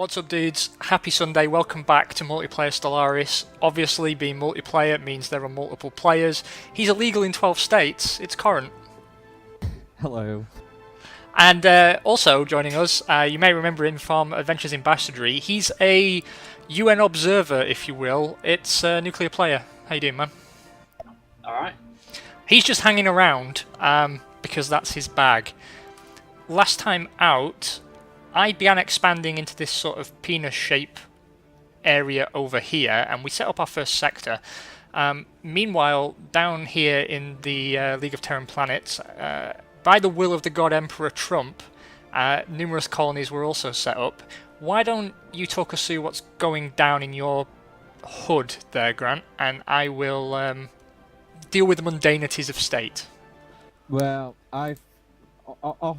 What's up, dudes? Happy Sunday, welcome back to Multiplayer Stellaris. Obviously, being multiplayer means there are multiple players. He's illegal in 12 states, it's Corrant. Hello. And also joining us, you may remember him from Adventures in Bastardry. He's a UN observer, if you will. It's a nuclear player. How you doing, man? Alright. He's just hanging around, because that's his bag. Last time out, I began expanding into this sort of penis shape area over here, and we set up our first sector. Meanwhile, down here in the League of Terran Planets, by the will of the God Emperor Trump, numerous colonies were also set up. Why don't you talk us through what's going down in your hood there, Grant, and I will deal with the mundanities of state. Well, I've off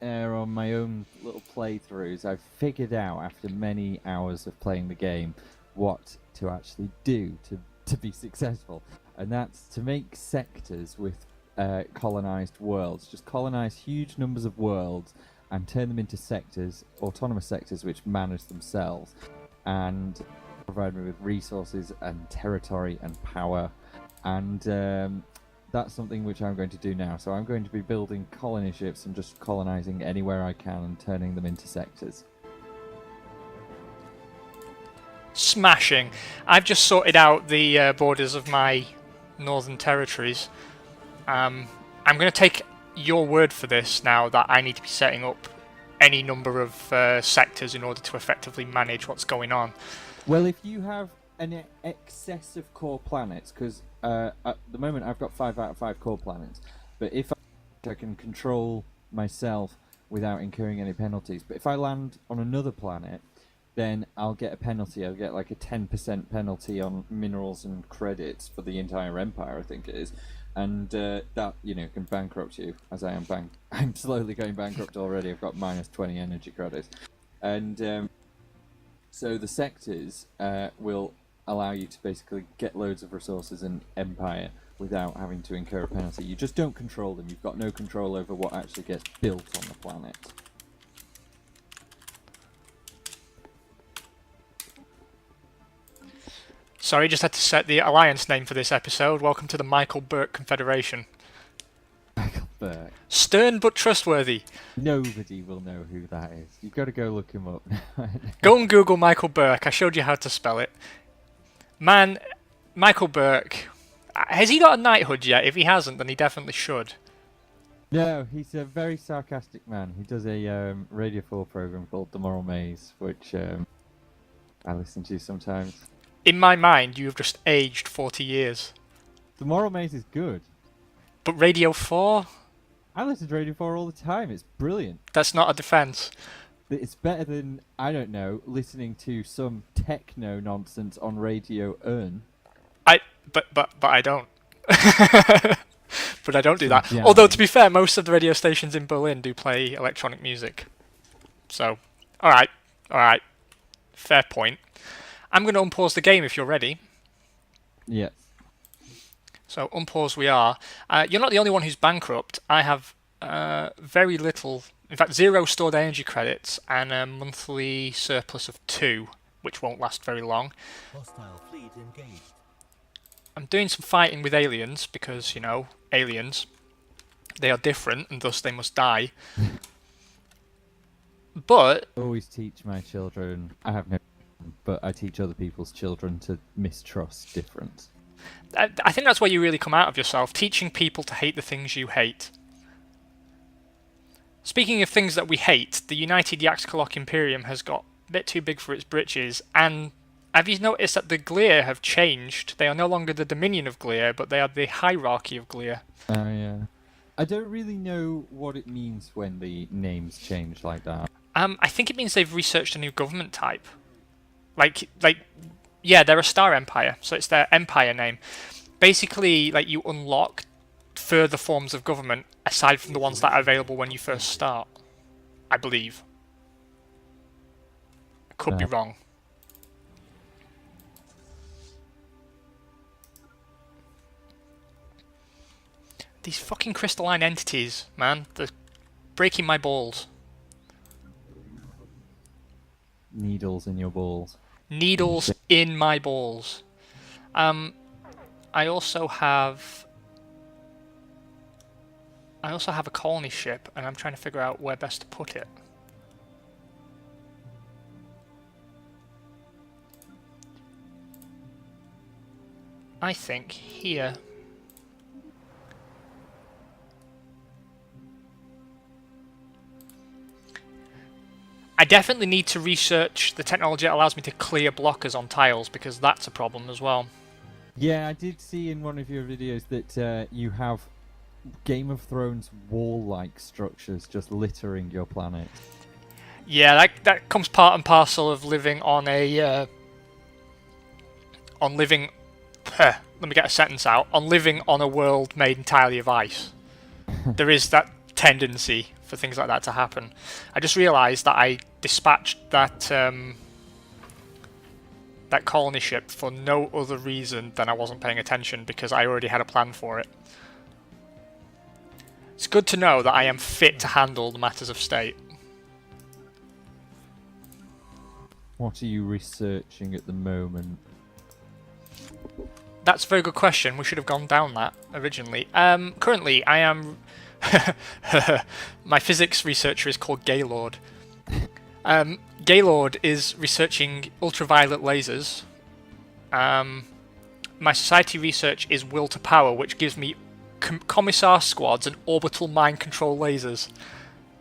air on my own little playthroughs, I've figured out after many hours of playing the game what to actually do to be successful, and that's to make sectors with colonized worlds. Just colonize huge numbers of worlds and turn them into sectors, autonomous sectors which manage themselves and provide me with resources and territory and power, and that's something which I'm going to do now. So I'm going to be building colony ships and just colonizing anywhere I can and turning them into sectors. Smashing. I've just sorted out the borders of my northern territories. I'm going to take your word for this now that I need to be setting up any number of sectors in order to effectively manage what's going on. Well, if you have an excess of core planets, because at the moment I've got 5 out of 5 core planets, but if I can control myself without incurring any penalties, but if I land on another planet, then I'll get a penalty. I'll get like a 10% penalty on minerals and credits for the entire empire, I think it is. And that, you know, can bankrupt you, as I am I'm slowly going bankrupt already. I've got minus 20 energy credits. And so the sectors will allow you to basically get loads of resources and empire without having to incur a penalty. You just don't control them. You've got no control over what actually gets built on the planet. Sorry, just had to set the alliance name for this episode. Welcome to the Michael Burke Confederation. Michael Burke. Stern but trustworthy. Nobody will know who that is. You've got to go look him up. Go and Google Michael Burke. I showed you how to spell it. Man, Michael Burke, has he got a knighthood yet? If he hasn't, then he definitely should. No, he's a very sarcastic man. He does a Radio 4 program called The Moral Maze, which I listen to sometimes. In my mind, you have just aged 40 years. The Moral Maze is good. But Radio 4? I listen to Radio 4 all the time. It's brilliant. That's not a defence. It's better than, I don't know, listening to some techno nonsense on Radio Earn. But I don't. But I don't do that. Yeah. Although, to be fair, most of the radio stations in Berlin do play electronic music. So, alright. Fair point. I'm going to unpause the game if you're ready. Yes. So, unpause we are. You're not the only one who's bankrupt. I have very little, in fact 0 stored energy credits and a monthly surplus of 2, which won't last very long. Hostile fleet engaged. I'm doing some fighting with aliens because, you know, aliens, they are different and thus they must die. But I always teach my children, I have no, but I teach other people's children to mistrust difference. I think that's where you really come out of yourself, teaching people to hate the things you hate. Speaking of things that we hate, the United Yaxkalok Imperium has got a bit too big for its britches, and have you noticed that the Gleer have changed? They are no longer the Dominion of Gleer, but they are the Hierarchy of Gleer. Oh, yeah. I don't really know what it means when the names change like that. I think it means they've researched a new government type. Yeah, they're a star empire, so it's their empire name. Basically, like, you unlock further forms of government aside from the ones that are available when you first start, I believe. I could be wrong. These fucking crystalline entities, man, they're breaking my balls. needles in your balls. Needles in my balls. I also have a colony ship, and I'm trying to figure out where best to put it. I think here. I definitely need to research the technology that allows me to clear blockers on tiles, because that's a problem as well. Yeah, I did see in one of your videos that you have Game of Thrones wall-like structures just littering your planet. Yeah, that comes part and parcel of living on a let me get a sentence out. On living on a world made entirely of ice. There is that tendency for things like that to happen. I just realised that I dispatched that colony ship for no other reason than I wasn't paying attention, because I already had a plan for it. It's good to know that I am fit to handle the matters of state. What are you researching at the moment? That's a very good question. We should have gone down that originally. Currently, I am... My physics researcher is called Gaylord. Gaylord is researching ultraviolet lasers. My society research is will to power, which gives me commissar squads and orbital mind control lasers.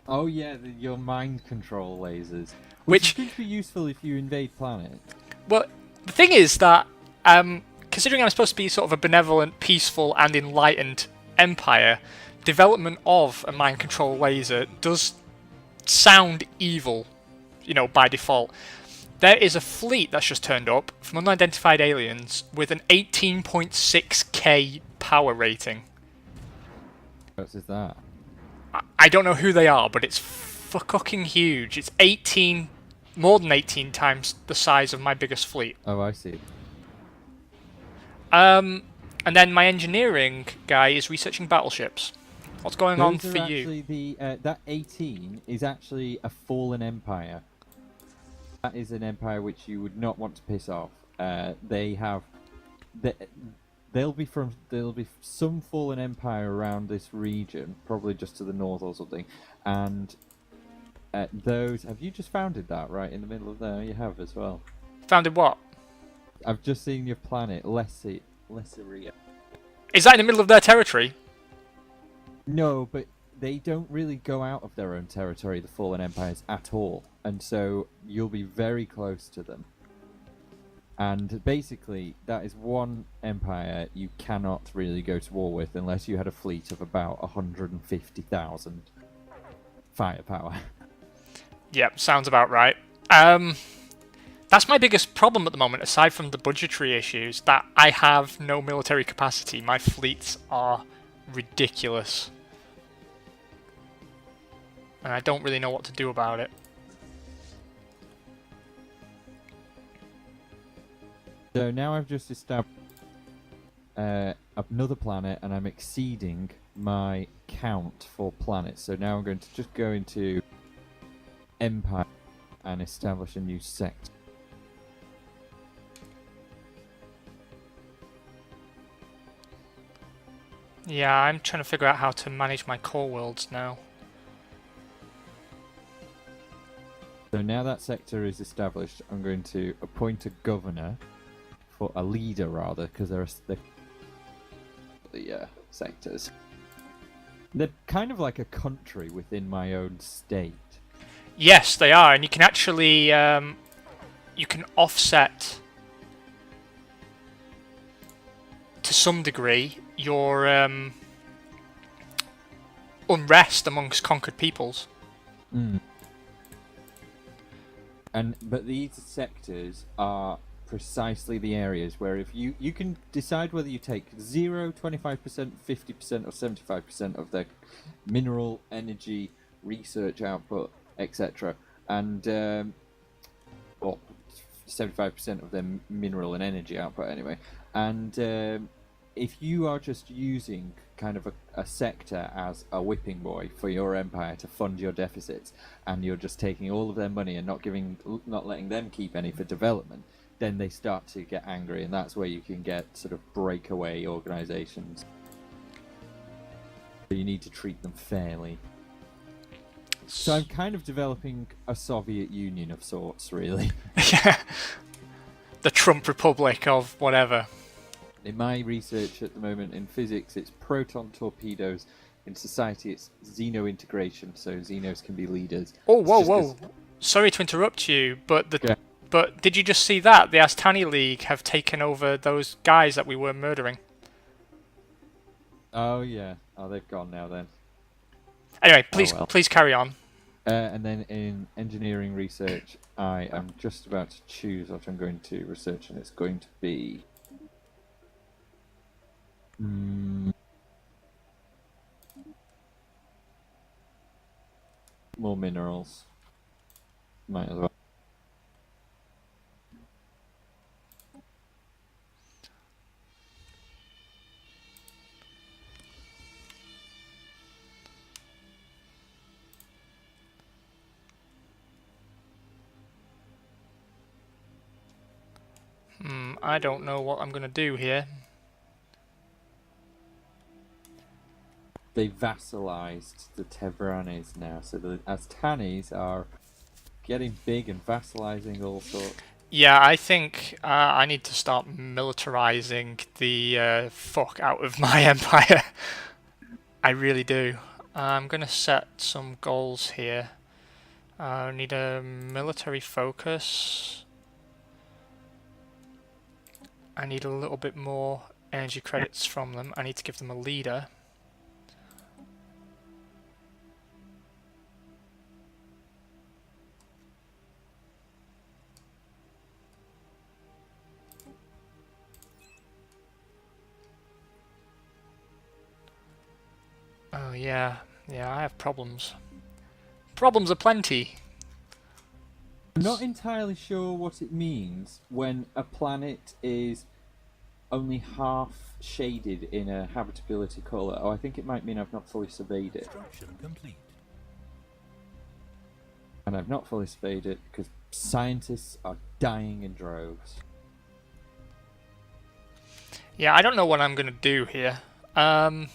Oh yeah, your mind control lasers. Which is going to be useful if you invade planets. Well, the thing is that, considering I'm supposed to be sort of a benevolent, peaceful, and enlightened empire, development of a mind control laser does sound evil, you know, by default. There is a fleet that's just turned up from unidentified aliens with an 18.6k power rating. What is that? I don't know who they are, but it's fucking huge. It's more than 18 times the size of my biggest fleet. Oh, I see. And then my engineering guy is researching battleships. What's going on for you? That 18 is actually a fallen empire. That is an empire which you would not want to piss off. There'll be some fallen empire around this region, probably just to the north or something. And those, have you just founded that right in the middle of there? You have as well. Founded what? I've just seen your planet, Lesseria. Is that in the middle of their territory? No, but they don't really go out of their own territory, the fallen empires, at all. And so you'll be very close to them. And basically, that is one empire you cannot really go to war with unless you had a fleet of about 150,000 firepower. Yep, sounds about right. That's my biggest problem at the moment, aside from the budgetary issues, that I have no military capacity. My fleets are ridiculous. And I don't really know what to do about it. So now I've just established another planet, and I'm exceeding my count for planets. So now I'm going to just go into Empire and establish a new sector. Yeah, I'm trying to figure out how to manage my core worlds now. So now that sector is established, I'm going to appoint a governor, for a leader rather, because they're the sectors. They're kind of like a country within my own state. Yes, they are, and you can actually you can offset to some degree your unrest amongst conquered peoples. Mm. But these sectors are precisely the areas where if you can decide whether you take 0, 25%, 50% or 75% of their mineral, energy, research output, etc. and well, 75% of their mineral and energy output anyway, and if you are just using kind of a sector as a whipping boy for your empire to fund your deficits, and you're just taking all of their money and not letting them keep any for development, then they start to get angry, and that's where you can get sort of breakaway organizations. So you need to treat them fairly. So I'm kind of developing a Soviet Union of sorts, really. Yeah. The Trump Republic of whatever. In my research at the moment in physics, it's proton torpedoes. In society, it's Xeno integration, so Xenos can be leaders. Oh, whoa. Sorry to interrupt you, but but did you just see that? The Astani League have taken over those guys that we were murdering. Oh, yeah. Oh, they've gone now then. Anyway, please carry on. And then in engineering research, I am just about to choose what I'm going to research, and it's going to be... more minerals. Might as well. I don't know what I'm going to do here. They vassalized the Tebranes now, so the Astanis are getting big and vassalizing all sorts. Yeah, I think I need to start militarizing the fuck out of my empire. I really do. I'm going to set some goals here. I need a military focus. I need a little bit more energy credits from them. I need to give them a leader. Oh yeah, I have problems. Problems aplenty. I'm not entirely sure what it means when a planet is only half shaded in a habitability colour. Oh, I think it might mean I've not fully surveyed it. Construction complete. And I've not fully surveyed it because scientists are dying in droves. Yeah, I don't know what I'm going to do here. My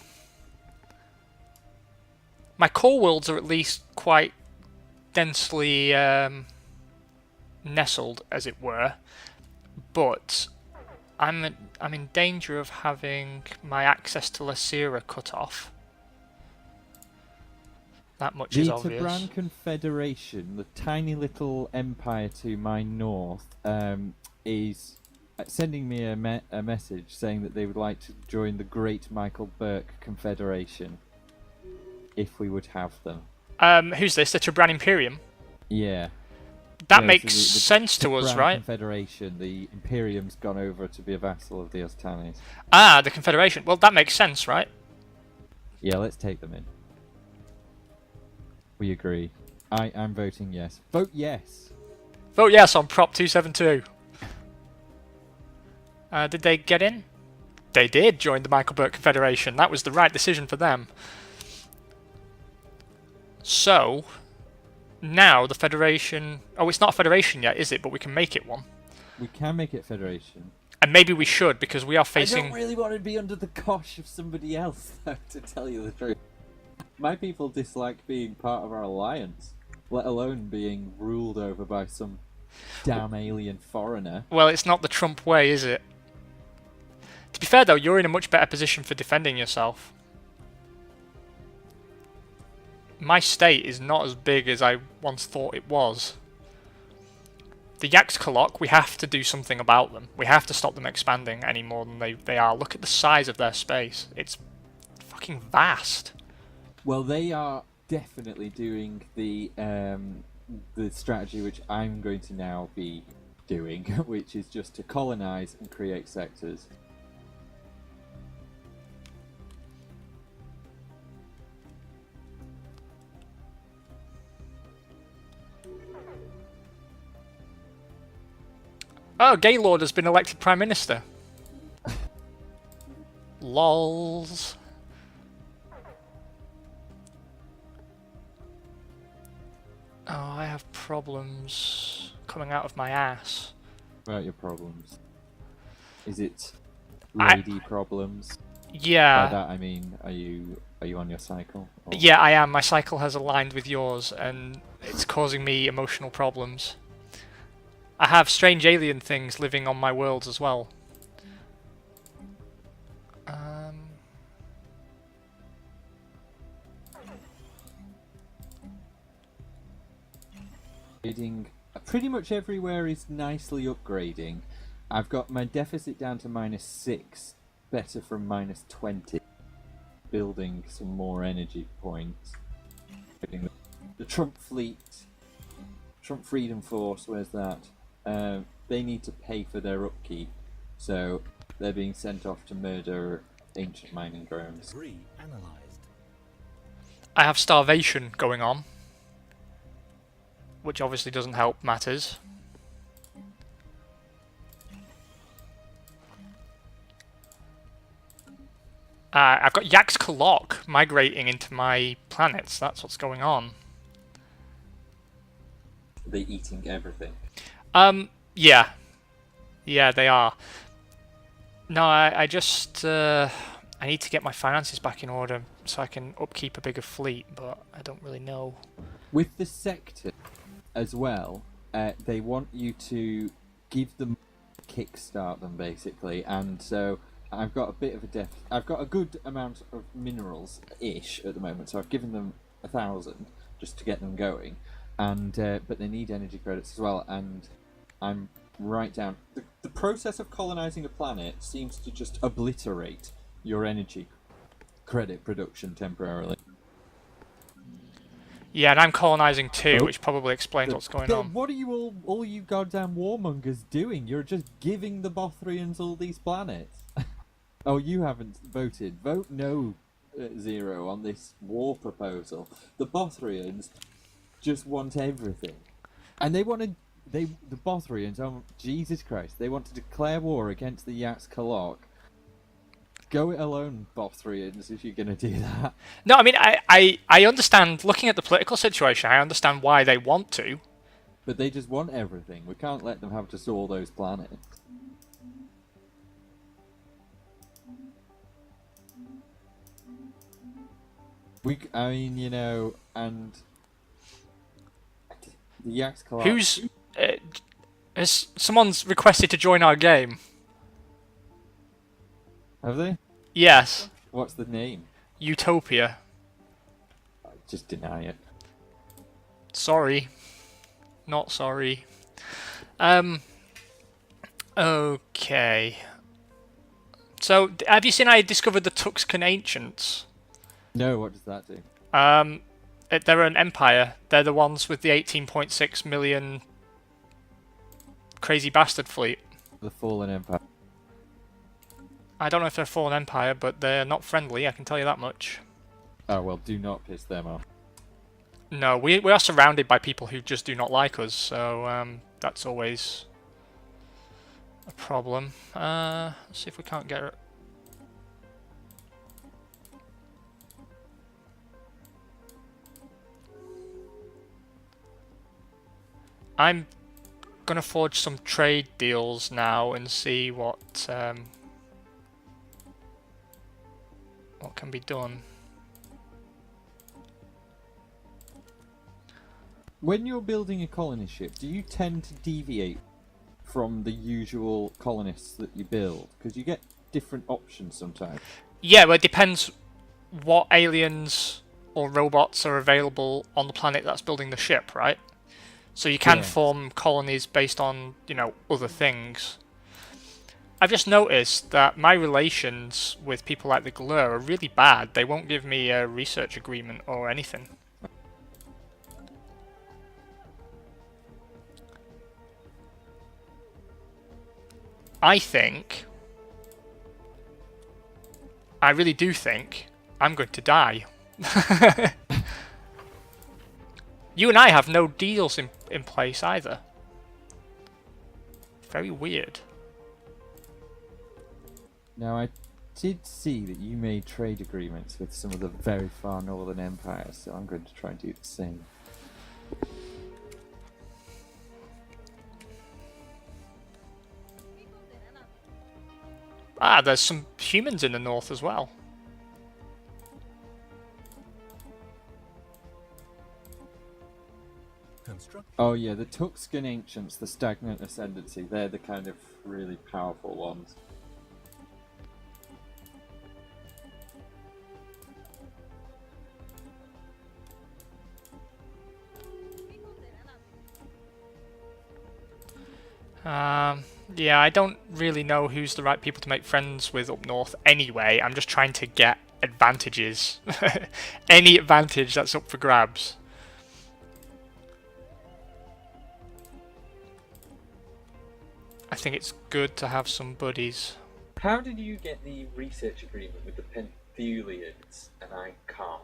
core worlds are at least quite densely nestled, as it were, but I'm in danger of having my access to Lysira cut off. That much is obvious. The Tebran Confederation, the tiny little empire to my north, is sending me a message saying that they would like to join the Great Michael Burke Confederation, if we would have them. Who's this? The Tebran Imperium? Yeah. That Yeah, makes so the sense to us, Tebran right? Confederation, the Imperium's gone over to be a vassal of the Ostanis. Ah, the Confederation. Well, that makes sense, right? Yeah, let's take them in. We agree. I am voting yes. Vote yes! Vote yes on Prop 272. Did they get in? They did join the Michael Burke Confederation. That was the right decision for them. So, now the Federation... Oh, it's not a Federation yet, is it? But we can make it one. We can make it Federation. And maybe we should, because we are facing... I don't really want to be under the cosh of somebody else, though, to tell you the truth. My people dislike being part of our alliance, let alone being ruled over by some damn alien foreigner. Well, it's not the Trump way, is it? To be fair, though, you're in a much better position for defending yourself. My state is not as big as I once thought it was. The Yaxkalok, we have to do something about them. We have to stop them expanding any more than they are. Look at the size of their space. It's fucking vast. Well, they are definitely doing the strategy which I'm going to now be doing, which is just to colonize and create sectors. Oh, Gaylord has been elected Prime Minister. Lols. Oh, I have problems coming out of my ass. About your problems. Is it lady problems? Yeah. By that I mean, are you on your cycle? Or... Yeah, I am. My cycle has aligned with yours, and it's causing me emotional problems. I have strange alien things living on my worlds as well. Upgrading pretty much everywhere is nicely upgrading. I've got my deficit down to -6, better from -20. Building some more energy points. The Trump fleet, Trump Freedom Force, where's that? They need to pay for their upkeep, so they're being sent off to murder ancient mining drones. Debris analyzed. I have starvation going on, which obviously doesn't help matters. I've got Yax's Kalok migrating into my planets. That's what's going on. They're eating everything. Yeah. Yeah, they are. No, I just... I need to get my finances back in order so I can upkeep a bigger fleet, but I don't really know. With the sector as well, they want you to give them... kickstart them, basically, and so... I've got a bit of a I've got a good amount of minerals-ish at the moment, so I've given them 1,000 just to get them going, and but they need energy credits as well, and I'm right down. The process of colonizing a planet seems to just obliterate your energy credit production temporarily. Yeah, and I'm colonizing too, which probably explains what's going on. What are you all you goddamn warmongers doing? You're just giving the Bothrians all these planets. Oh, you haven't voted. Vote no, Zero, on this war proposal. The Bothrians just want everything. And the Bothrians, oh, Jesus Christ, they want to declare war against the Yax's Kalok. Go it alone, Bothrians, if you're going to do that. No, I mean, I understand, looking at the political situation, I understand why they want to. But they just want everything. We can't let them have just all those planets. I mean, you know, and the Yax's Kalok... Who's... someone's requested to join our game. Have they? Yes. What's the name? Utopia. Just deny it. Sorry. Not sorry. Okay. So, have you seen I discovered the Tuxcan Ancients? No, what does that do? They're an empire. They're the ones with the 18.6 million crazy bastard fleet. The Fallen Empire. I don't know if they're a fallen empire, but they're not friendly, I can tell you that much. Oh, well, do not piss them off. No, we are surrounded by people who just do not like us, so that's always a problem. Let's see if we can't get it. I'm gonna forge some trade deals now and see what can be done. When you're building a colony ship, do you tend to deviate from the usual colonists that you build? Because you get different options sometimes. Yeah, well, it depends what aliens or robots are available on the planet that's building the ship, right? So you can form colonies based on, you know, other things. I've just noticed that my relations with people like the Glur are really bad. They won't give me a research agreement or anything. I really do think I'm going to die. You and I have no deals in place either. Very weird. Now, did see that you made trade agreements with some of the very far northern empires, so I'm going to try and do the same. Ah, there's some humans in the north as well. Construct. Oh yeah, the Tuxcan Ancients, the Stagnant Ascendancy, they're the kind of really powerful ones. Yeah, I don't really know who's the right people to make friends with up north anyway. I'm just trying to get advantages. Any advantage that's up for grabs. I think it's good to have some buddies. How did you get the research agreement with the Pentheolians and I can't?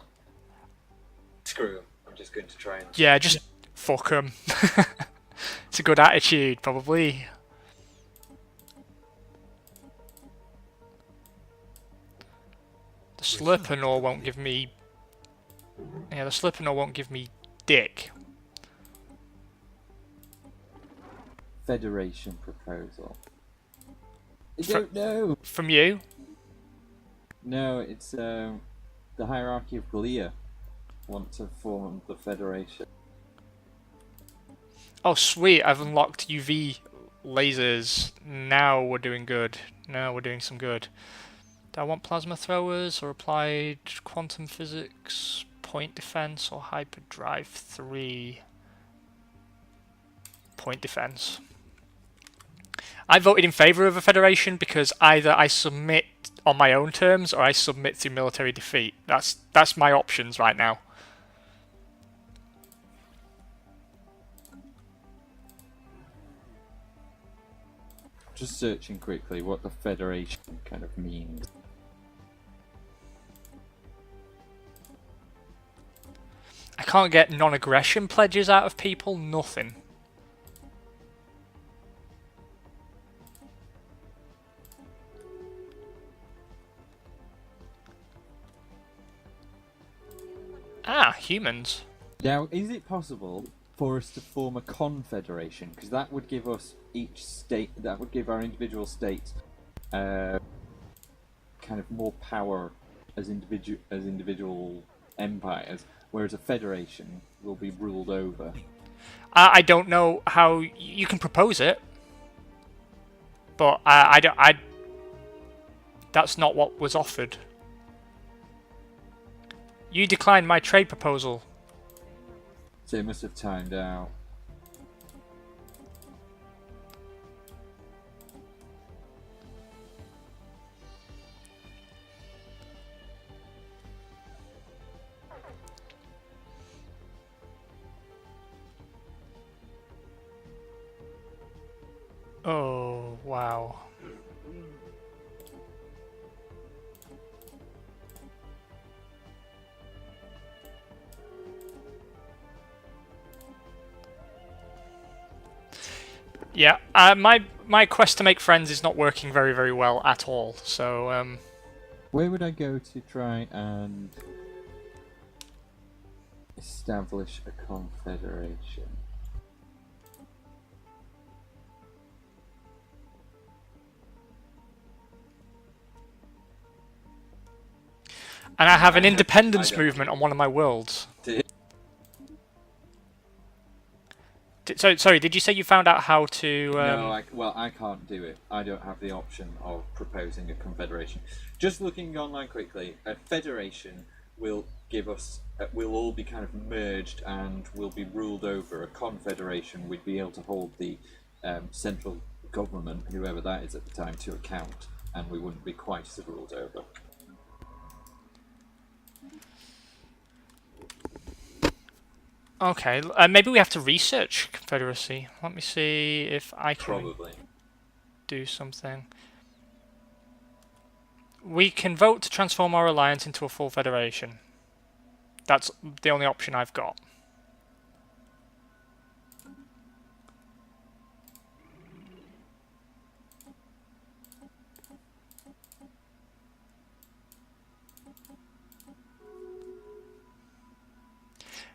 Screw 'em. I'm just going to try and... Yeah, just fuck 'em. It's a good attitude, probably. The Slurpernor won't give me... Yeah, the Slurpernor won't give me dick. Federation proposal. I don't know! From you? No, it's the hierarchy of Glia want to form the Federation. Oh sweet, I've unlocked UV lasers. Now we're doing good. Now we're doing some good. Do I want plasma throwers or applied quantum physics, point defense or hyperdrive 3? Point defense. I voted in favour of a federation because either I submit on my own terms or I submit through military defeat. That's my options right now. Just searching quickly what the Federation kind of means. I can't get non-aggression pledges out of people, nothing. Ah, humans. Now, is it possible for us to form a confederation? Because that would give us each state, that would give our individual states kind of more power as individual empires, whereas a federation will be ruled over. I don't know how you can propose it, but I don't. That's not what was offered. You declined my trade proposal. So it must have timed out. Oh, wow. Yeah, my quest to make friends is not working very well at all. So Where would I go to try and establish a confederation? and I have an independence movement on one of my worlds. So sorry, did you say you found out how to? No, I can't do it. I don't have the option of proposing a confederation. Just looking online quickly, a federation will give us. We'll all be kind of merged and we'll be ruled over. A confederation, we'd be able to hold the central government, whoever that is at the time, to account, and we wouldn't be quite as ruled over. Okay, maybe we have to research Confederacy. Let me see if I can Probably. do something. We can vote to transform our alliance into a full federation. That's the only option I've got.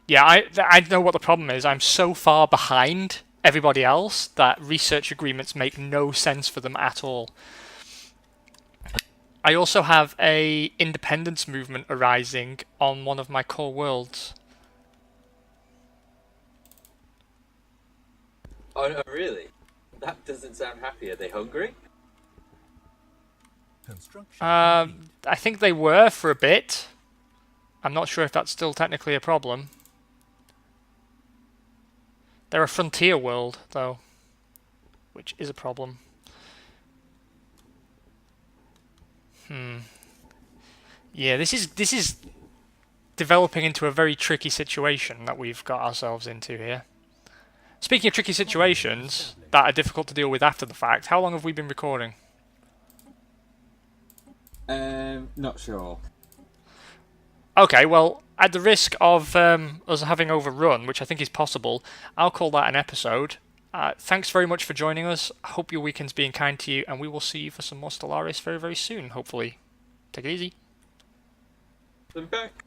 Yeah, I know what the problem is. I'm so far behind everybody else that research agreements make no sense for them at all. I also have a independence movement arising on one of my core worlds. Oh no, really? That doesn't sound happy. Are they hungry? Construction complete. I think they were for a bit. I'm not sure if that's still technically a problem. They're a frontier world, though, which is a problem. Yeah, this is developing into a very tricky situation that we've got ourselves into here. Speaking of tricky situations that are difficult to deal with after the fact, how long have we been recording? Not sure. Okay, well, at the risk of us having overrun, which I think is possible, I'll call that an episode. Thanks very much for joining us. I hope your weekend's being kind to you, and we will see you for some more Stellaris very, very soon, hopefully. Take it easy. I'm back.